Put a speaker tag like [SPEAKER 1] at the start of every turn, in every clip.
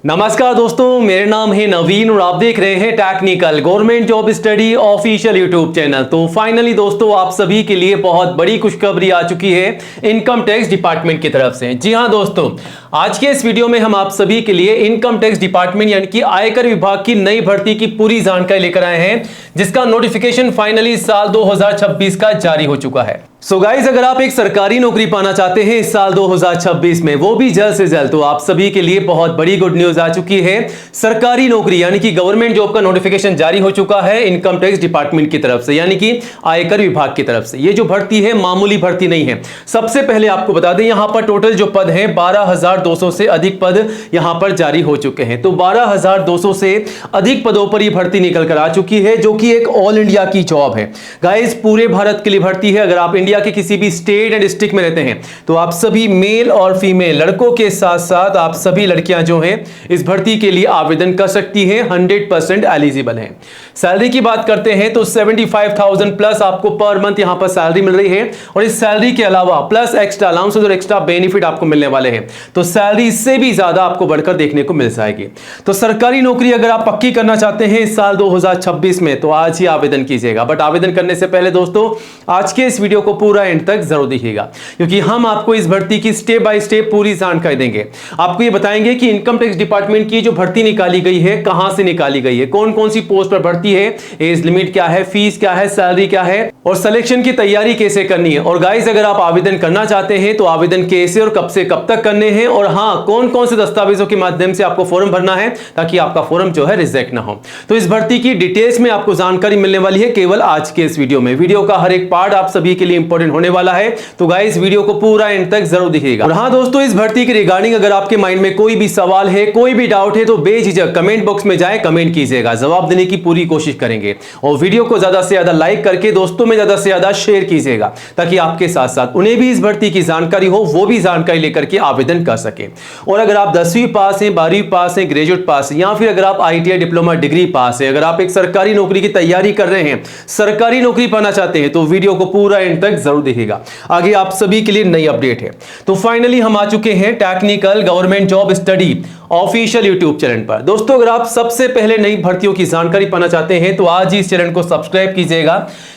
[SPEAKER 1] नमस्कार दोस्तों, मेरा नाम है नवीन और आप देख रहे हैं technical government job study official YouTube channel. तो फाइनली दोस्तों, आप सभी के लिए बहुत बड़ी खुशखबरी आ चुकी है इनकम टैक्स डिपार्टमेंट की तरफ से। जी हां दोस्तों, आज के इस वीडियो में हम आप सभी के लिए इनकम टैक्स डिपार्टमेंट यानी कि आयकर विभाग की नई भर्ती की पूरी जानकारी लेकर आए हैं, जिसका नोटिफिकेशन फाइनली साल 2026 का जारी हो चुका है। सो गाइज, अगर आप एक सरकारी नौकरी पाना चाहते हैं इस साल 2026 में, वो भी जल्द से जल्द, तो आप सभी के लिए बहुत बड़ी गुड न्यूज आ चुकी है। सरकारी नौकरी यानी कि गवर्नमेंट जॉब का नोटिफिकेशन जारी हो चुका है इनकम टैक्स डिपार्टमेंट की तरफ से, यानी कि आयकर विभाग की तरफ से। ये जो भर्ती है मामूली भर्ती नहीं है। सबसे पहले आपको बता दें, यहां पर टोटल जो पद हैं 12,200 से अधिक पद यहां पर जारी हो चुके हैं। तो 12,200 से अधिक पदों पर यह भर्ती निकल कर आ चुकी है, जो कि एक ऑल इंडिया की जॉब है। गाइज, पूरे भारत के लिए भर्ती है। अगर आप इंडिया के किसी भी स्टेट एंड डिस्ट्रिक्ट में रहते हैं तो आप सभी मेल और फीमेल लड़कों के साथ साथ आप सभी लड़कियां जो हैं इस भर्ती के लिए आवेदन कर सकती हैं। 100% एलिजिबल हैं। सैलरी की बात करते हैं तो 75,000 प्लस आपको पर मंथ यहां पर सैलरी मिल रही है, और इस सैलरी के अलावा प्लस एक्स्ट्रा अलाउंस और एक्स्ट्रा बेनिफिट आपको मिलने वाले हैं। तो सैलरी इससे भी ज्यादा आपको बढ़कर देखने को मिल जाएगी। तो सरकारी नौकरी अगर आप पक्की करना चाहते हैं इस साल 2026 में, तो आज ही आवेदन कीजिएगा। बट आवेदन करने से पहले दोस्तों, आज के इस वीडियो को पूरा एंड तक जरूर देखिएगा, क्योंकि हम आपको इस भर्ती की स्टेप बाय स्टेप पूरी जानकारी देंगे। आपको ये बताएंगे कि इनकम टैक्स डिपार्टमेंट की जो भर्ती निकाली गई है कहां से निकाली गई है, कौन कौन सी पोस्ट पर भर्ती है, एज लिमिट क्या है, फीस क्या है, सैलरी क्या है, और सिलेक्शन की तैयारी कैसे करनी है। और गाइस, अगर आप आवेदन करना चाहते हैं तो आवेदन कैसे और कब से कब तक करने हैं, और हाँ, कौन कौन से दस्तावेजों के माध्यम से आपको फॉर्म भरना है ताकि आपका फॉर्म जो है रिजेक्ट ना हो। तो इस भर्ती की डिटेल्स में आपको जानकारी मिलने वाली है केवल आज के इस वीडियो में। वीडियो का हर एक पार्ट आप सभी के लिए इंपॉर्टेंट होने वाला है, तो गाइस वीडियो को पूरा एंड तक जरूर देखिएगा। और हाँ दोस्तों, इस भर्ती के रिगार्डिंग अगर आपके माइंड में कोई भी सवाल है, कोई भी डाउट है, तो बेझिझक कमेंट बॉक्स में जाए, कमेंट कीजिएगा, जवाब देने की पूरी कोशिश करेंगे। और वीडियो को ज्यादा से ज्यादा लाइक करके दोस्तों में ज्यादा से ज्यादा शेयर कीजिएगा, ताकि आपके साथ साथ उन्हें भी इस भर्ती की जानकारी हो, वो भी जानकारी लेकर के आवेदन कर सके। और अगर आप 10वीं पास हैं, 12वीं पास हैं, ग्रेजुएट पास हैं, या फिर अगर आप ITI डिप्लोमा डिग्री पास है, अगर आप एक सरकारी नौकरी की तैयारी कर रहे हैं, सरकारी नौकरी पाना चाहते हैं, तो वीडियो को पूरा एंड तक जरूर देखिएगा। आगे आप सभी के लिए नई अपडेट है। तो फाइनली हम आ चुके हैं technical government job study official YouTube channel पर। दोस्तों, अगर आप सबसे पहले नई भर्तियों की जानकारी पाना चाहते हैं तो आज ही इस चैनल को सब्सक्राइब कीजिएगा,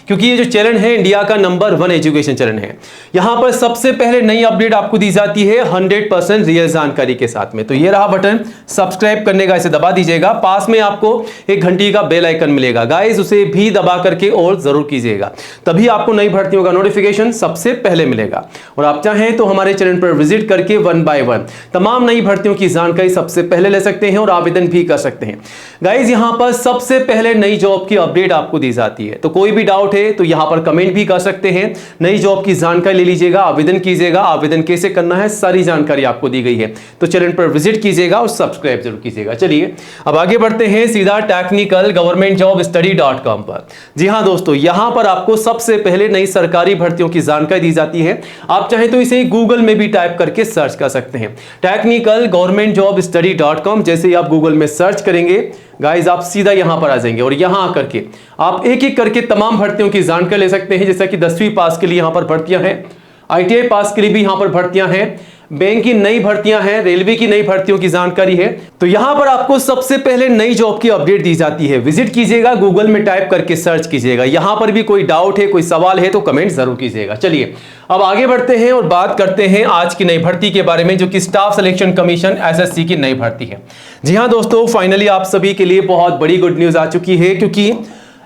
[SPEAKER 1] क्योंकि ये जो चैनल है इंडिया का नंबर 1 एजुकेशन चैनल है। यहां पर सबसे पहले नई अपडेट आपको दी जाती है 100% रियल जानकारी के साथ में। तो ये रहा बटन सब्सक्राइब करने का, इसे दबा दीजिएगा। पास में आपको एक घंटी का बेल आइकन मिलेगा, गाइस उसे भी दबा करके और जरूर कीजिएगा, तभी आपको नई भर्तियों का नोटिफिकेशन सबसे पहले मिलेगा। और आप चाहें तो हमारे चैनल पर विजिट करके 1 बाय 1 तमाम नई भर्तियों की जानकारी सबसे पहले ले सकते हैं और आवेदन भी कर सकते हैं। गाइस, यहां पर सबसे पहले नई जॉब की अपडेट आपको दी जाती है। तो कोई भी डाउट है तो यहां पर कमेंट भी कर सकते हैं। नई जॉब की जानकारी ले लीजिएगा, आवेदन कीजिएगा। आवेदन कैसे करना है सारी जानकारी आपको दी गई है, तो चैनल पर विजिट कीजिएगा और सब्सक्राइब जरूर कीजिएगा। चलिए अब आगे बढ़ते हैं सीधा टेक्निकल गवर्नमेंट जॉब स्टडी.com पर। जी हां दोस्तों, यहां पर आपको सबसे पहले नई सरकारी भर्तियों की जानकारी दी जाती है। आप चाहें तो इसे गूगल में भी टाइप करके सर्च कर सकते हैं, टेक्निकल गवर्नमेंट जॉब स्टडी.com। जैसे ही आप गूगल में सर्च करेंगे गाइस, आप सीधा यहां पर आ जाएंगे, और यहां आकर के आप एक एक करके तमाम भर्तियों की जानकारी ले सकते हैं। जैसा कि 10वीं पास के लिए यहां पर भर्तियां हैं, ITI पास के लिए भी यहां पर भर्तियां हैं, बैंक की नई भर्तियां हैं, रेलवे की नई भर्तियों की जानकारी है। तो यहां पर आपको सबसे पहले नई जॉब की अपडेट दी जाती है। विजिट कीजिएगा, गूगल में टाइप करके सर्च कीजिएगा। यहां पर भी कोई डाउट है, कोई सवाल है तो कमेंट जरूर कीजिएगा। चलिए अब आगे बढ़ते हैं और बात करते हैं आज की नई भर्ती के बारे में, जो कि स्टाफ सिलेक्शन कमीशन SSC की नई भर्ती है। जी हां दोस्तों, फाइनली आप सभी के लिए बहुत बड़ी गुड न्यूज आ चुकी है, क्योंकि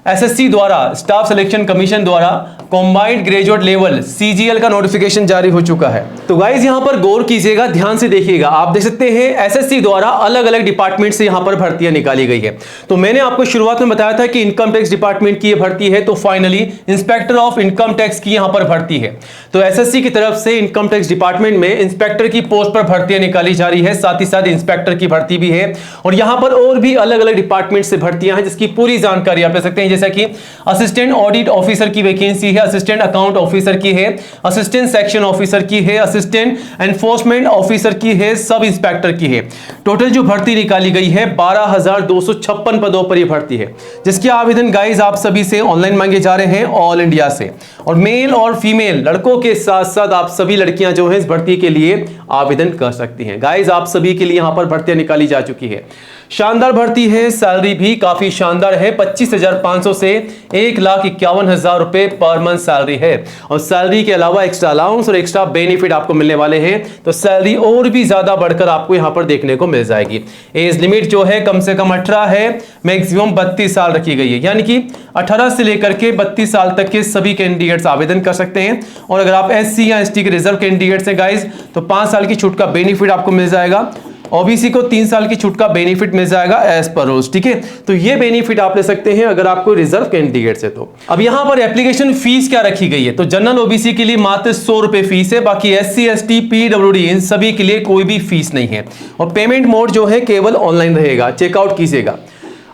[SPEAKER 1] SSC द्वारा, स्टाफ सिलेक्शन कमीशन द्वारा कॉम्बाइंड ग्रेजुएट लेवल CGL का नोटिफिकेशन जारी हो चुका है। तो गाइज यहां पर गौर कीजिएगा, ध्यान से देखिएगा। आप देख सकते हैं SSC द्वारा अलग अलग डिपार्टमेंट से यहां पर भर्तियां निकाली गई है। तो मैंने आपको शुरुआत में बताया था कि इनकम टैक्स डिपार्टमेंट की यह भर्ती है, तो finally inspector of income tax की यहां पर भर्ती है। तो SSC की तरफ से इनकम टैक्स डिपार्टमेंट में इंस्पेक्टर की पोस्ट पर भर्तियां निकाली जा रही है, साथ ही साथ इंस्पेक्टर की भर्ती भी है। और यहां पर और भी अलग अलग डिपार्टमेंट से भर्तियां हैं, जिसकी पूरी जानकारी आप ले सकते हैं। जैसा कि असिस्टेंट ऑडिट ऑफिसर की वैकेंसी है, असिस्टेंट अकाउंट ऑफिसर की है, असिस्टेंट सेक्शन ऑफिसर की है, असिस्टेंट एनफोर्समेंट ऑफिसर की है, सब इंस्पेक्टर की है। टोटल जो भर्ती निकाली गई है 12,256 पदों पर यह भर्ती है, जिसके आवेदन गाइस आप सभी से ऑनलाइन मांगे जा रहे हैं ऑल इंडिया से। और मेल और फीमेल लड़कों के साथ साथ आप सभी लड़कियां जो है इस भर्ती के लिए आवेदन कर सकती हैं। गाइस आप सभी के लिए यहां पर भर्तियां निकाली जा चुकी है। शानदार भर्ती है, सैलरी भी काफी शानदार है, 25,500 से 1,51,000 रुपए पर मंथ सैलरी है। और सैलरी के अलावा एक्स्ट्रा अलाउंस और एक्स्ट्रा बेनिफिट आपको मिलने वाले हैं, तो सैलरी और भी ज्यादा बढ़कर आपको यहां पर देखने को मिल जाएगी। एज लिमिट जो है कम से कम 18 है, मैक्सिमम 32 साल रखी गई है, यानी कि 18 से लेकर के 32 साल तक के सभी कैंडिडेट्स आवेदन कर सकते हैं। और अगर आप एससी या एसटी के रिजर्व कैंडिडेट्स हैं गाइस, तो 5 साल की छूट का बेनिफिट आपको मिल जाएगा। ओबीसी को 3 साल की छूट का बेनिफिट मिल जाएगा एज पर रोज, ठीक है। तो ये बेनिफिट आप ले सकते हैं अगर आपको रिजर्व कैंडिडेट है तो। अब यहां पर एप्लीकेशन फीस क्या रखी गई है, तो जनरल ओबीसी के लिए मात्र 100 रुपए फीस है, बाकी एससी एसटी पीडब्ल्यूडी इन सभी के लिए कोई भी फीस नहीं है। और पेमेंट मोड जो है केवल ऑनलाइन रहेगा, चेकआउट कीजिएगा।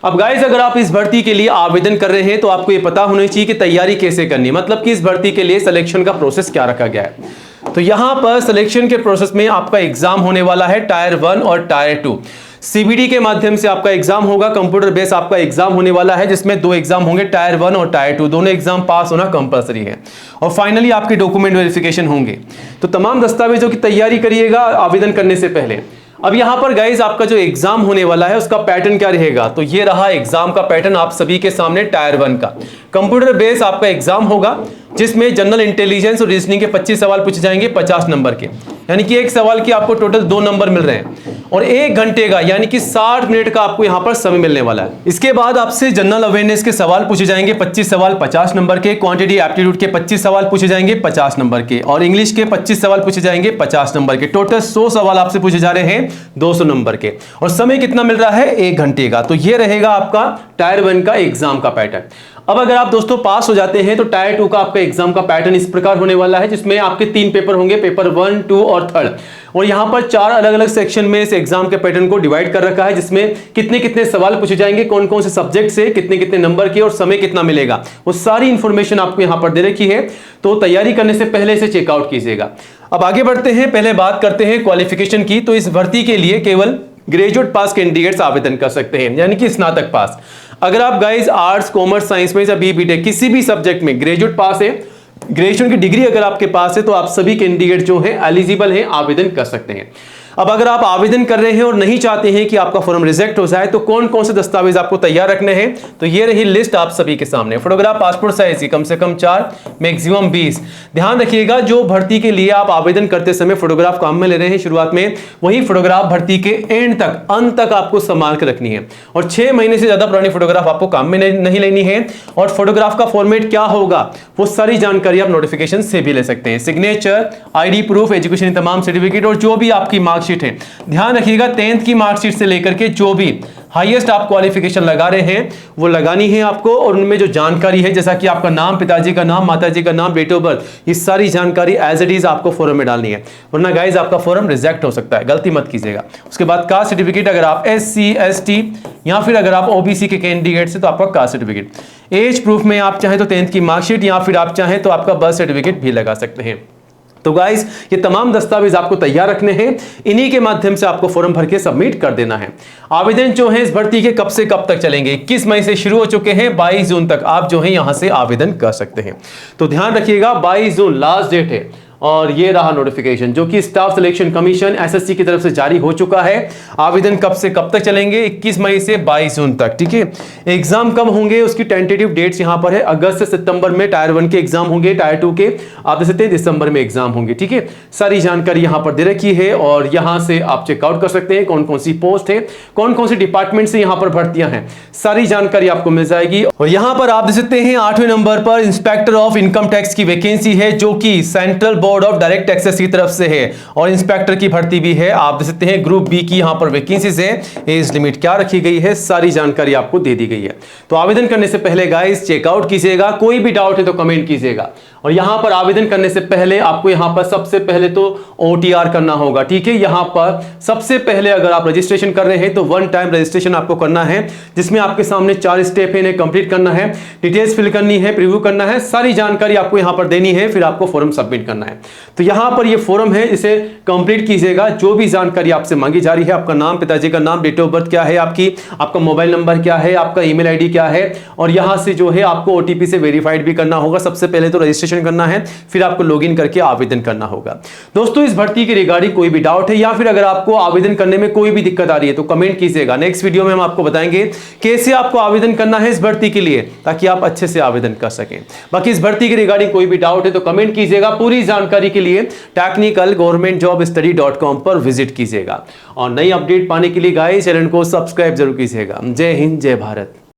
[SPEAKER 1] अब गाइस अगर आप इस भर्ती के लिए आवेदन कर रहे हैं तो आपको ये पता होना चाहिए कि तैयारी कैसे करनी है, मतलब कि इस भर्ती के लिए सिलेक्शन का प्रोसेस क्या रखा गया है। तो यहां पर सिलेक्शन के प्रोसेस में आपका एग्जाम होने वाला है टायर 1 और टायर 2। सीबीडी के माध्यम से आपका एग्जाम होगा, कंप्यूटर बेस आपका एग्जाम होने वाला है, जिसमें 2 एग्जाम होंगे, टायर 1 और टायर 2। दोनों एग्जाम पास होना कंपलसरी है। और फाइनली आपके डॉक्यूमेंट वेरिफिकेशन होंगे। तो तमाम दस्तावेजों की तैयारी करिएगा आवेदन करने से पहले। अब यहां पर गाइस आपका जो एग्जाम होने वाला है उसका पैटर्न क्या रहेगा, तो ये रहा एग्जाम का पैटर्न आप सभी के सामने। टायर 1 का कंप्यूटर बेस आपका एग्जाम होगा, जिसमें जनरल इंटेलिजेंस और रीजनिंग के 25 सवाल पूछे जाएंगे 50 नंबर के, यानी कि एक सवाल के आपको टोटल 2 नंबर मिल रहे हैं। और 1 घंटे का यानी कि 60 मिनट का आपको यहां पर समय मिलने वाला है। इसके बाद आपसे जनरल अवेयरनेस के सवाल पूछे जाएंगे 25 सवाल 50 नंबर के, क्वांटिटी एप्टीट्यूड के 25 सवाल पूछे जाएंगे 50 नंबर के, और इंग्लिश के 25 सवाल पूछे जाएंगे 50 नंबर के। टोटल 100 सवाल आपसे पूछे जा रहे हैं 200 नंबर के, और समय कितना मिल रहा है 1 घंटे का। तो ये रहेगा आपका टायर 1 का एग्जाम का पैटर्न। अब अगर आप दोस्तों पास हो जाते हैं तो टायर 2 का आपका एग्जाम का पैटर्न इस प्रकार होने वाला है, जिसमें आपके 3 पेपर होंगे, पेपर 1, 2 और 3। और यहां पर 4 अलग अलग सेक्शन में इस एग्जाम के पैटर्न को डिवाइड कर रखा है, जिसमें कितने कितने सवाल पूछे जाएंगे, कौन कौन से सब्जेक्ट से, कितने कितने नंबर के, और समय कितना मिलेगा, वो सारी इंफॉर्मेशन आपको यहां पर दे रखी है। तो तैयारी करने से पहले इसे चेकआउट कीजिएगा। अब आगे बढ़ते हैं, पहले बात करते हैं क्वालिफिकेशन की। तो इस भर्ती के लिए केवल ग्रेजुएट पास कैंडिडेट्स आवेदन कर सकते हैं, यानी कि स्नातक पास। अगर आप गाइस आर्ट्स, कॉमर्स, साइंस में या बीटेक किसी भी सब्जेक्ट में ग्रेजुएट पास है, ग्रेजुएशन की डिग्री अगर आपके पास है, तो आप सभी कैंडिडेट जो हैं एलिजिबल हैं, आवेदन कर सकते हैं। अब अगर आप आवेदन कर रहे हैं और नहीं चाहते हैं कि आपका फॉर्म रिजेक्ट हो जाए, तो कौन कौन से दस्तावेज आपको तैयार रखने हैं, तो ये रही लिस्ट आप सभी के सामने। फोटोग्राफ पासपोर्ट साइज की कम से कम 4, मैक्सिमम 20। ध्यान रखिएगा, जो भर्ती के लिए आप आवेदन करते समय फोटोग्राफ काम में ले रहे हैं शुरुआत में, वही फोटोग्राफ भर्ती के एंड तक, अंत तक आपको संभाल के रखनी है। और 6 महीने से ज्यादा पुरानी फोटोग्राफ आपको काम में नहीं लेनी है। और फोटोग्राफ का फॉर्मेट क्या होगा, वो सारी जानकारी आप नोटिफिकेशन से भी ले सकते हैं। सिग्नेचर, आईडी प्रूफ, एजुकेशन तमाम सर्टिफिकेट, और जो भी आपकी मार्कशीट है। ध्यान रखिएगा 10th की मार्कशीट से लेकर के जो भी हाईएस्ट आप क्वालिफिकेशन लगा रहे हैं वो लगानी है आपको। और उनमें जो जानकारी है, जैसा कि आपका नाम, पिताजी का नाम, माताजी का नाम, डेट ऑफ बर्थ, ये सारी जानकारी एज इट इज आपको फॉर्म में डालनी है, वरना गाइज आपका फॉर्म रिजेक्ट हो सकता है, गलती मत कीजिएगा। उसके बाद कास्ट सर्टिफिकेट, अगर आप एससी, एसटी या फिर अगर आप ओबीसी के कैंडिडेट से तो आपका कास्ट सर्टिफिकेट। एज प्रूफ में आप चाहें तो 10th की मार्कशीट, या फिर आप चाहें तो आपका बर्थ सर्टिफिकेट भी लगा सकते हैं। तो गाइस ये तमाम दस्तावेज आपको तैयार रखने हैं, इन्हीं के माध्यम से आपको फॉर्म भर के सबमिट कर देना है। आवेदन जो है इस भर्ती के कब से कब तक चलेंगे, 21 मई से शुरू हो चुके हैं, 22 जून तक आप जो है यहां से आवेदन कर सकते हैं। तो ध्यान रखिएगा 22 जून लास्ट डेट है। और ये रहा नोटिफिकेशन जो कि स्टाफ सिलेक्शन कमीशन एसएससी की तरफ से जारी हो चुका है। आवेदन कब से कब तक चलेंगे, 21 मई से 22 जून तक, ठीक है। एग्जाम कब होंगे उसकी टेंटेटिव डेट्स यहां पर है, अगस्त से सितंबर में टायर 1 के एग्जाम होंगे, टायर 2 के आप देख सकते हैं दिसंबर में एग्जाम होंगे, ठीक है। सारी जानकारी यहां पर दे रखी है और यहां से आप चेकआउट कर सकते हैं कौन कौन सी पोस्ट है, कौन कौन सी डिपार्टमेंट से यहां पर भर्तियां हैं, सारी जानकारी आपको मिल जाएगी। और यहां पर आप देख सकते हैं 8वें नंबर पर इंस्पेक्टर ऑफ इनकम टैक्स की वैकेंसी है, जो कि central board of direct taxes की तरफ से है। और इंस्पेक्टर की भर्ती भी है, आप देख सकते हैं ग्रुप बी की यहां पर वैकेंसीज है। एज लिमिट क्या रखी गई है, सारी जानकारी आपको दे दी गई है। तो आवेदन करने से पहले गाइस चेकआउट कीजिएगा, कोई भी डाउट है तो कमेंट कीजिएगा। और यहां पर आवेदन करने से पहले आपको यहां पर सबसे पहले तो OTR करना होगा, ठीक है। यहां पर सबसे पहले अगर आप रजिस्ट्रेशन कर रहे हैं तो 1 टाइम रजिस्ट्रेशन आपको करना है, जिसमें आपके सामने 4 स्टेप है, इन्हें कंप्लीट करना है, डिटेल्स फिल करनी है, प्रीव्यू करना है, सारी जानकारी आपको यहां पर देनी है, फिर आपको फॉर्म सबमिट करना है। तो यहां पर ये फॉर्म है, इसे कंप्लीट कीजिएगा। जो भी जानकारी आपसे मांगी जा रही है, आपका नाम, पिताजी का नाम, डेट ऑफ बर्थ क्या है आपकी, आपका मोबाइल नंबर क्या है, आपका ईमेल आईडी क्या है, और यहां से जो है आपको OTP से वेरीफाइड भी करना होगा। सबसे पहले तो रजिस्ट्रेशन करना है, फिर आपको लॉगिन करके आवेदन करना होगा। दोस्तों, इस भर्ती के रिगार्डिंग कोई भी डाउट है या फिर अगर आपको आवेदन करने में कोई भी दिक्कत आ रही है तो कमेंट कीजिएगा। नेक्स्ट वीडियो में हम आपको बताएंगे कैसे आपको आवेदन करना है इस भर्ती के लिए, ताकि आप अच्छे से आवेदन कर सकें। बाकी इस भर्ती के रिगार्डिंग कोई भी डाउट है तो कमेंट कीजिएगा। पूरी जानकारी के लिए technicalgovernmentjobstudy.com पर विजिट कीजिएगा और नई अपडेट पाने के लिए गाइस चैनल को सब्सक्राइब जरूर कीजिएगा। जय हिंद, जय भारत।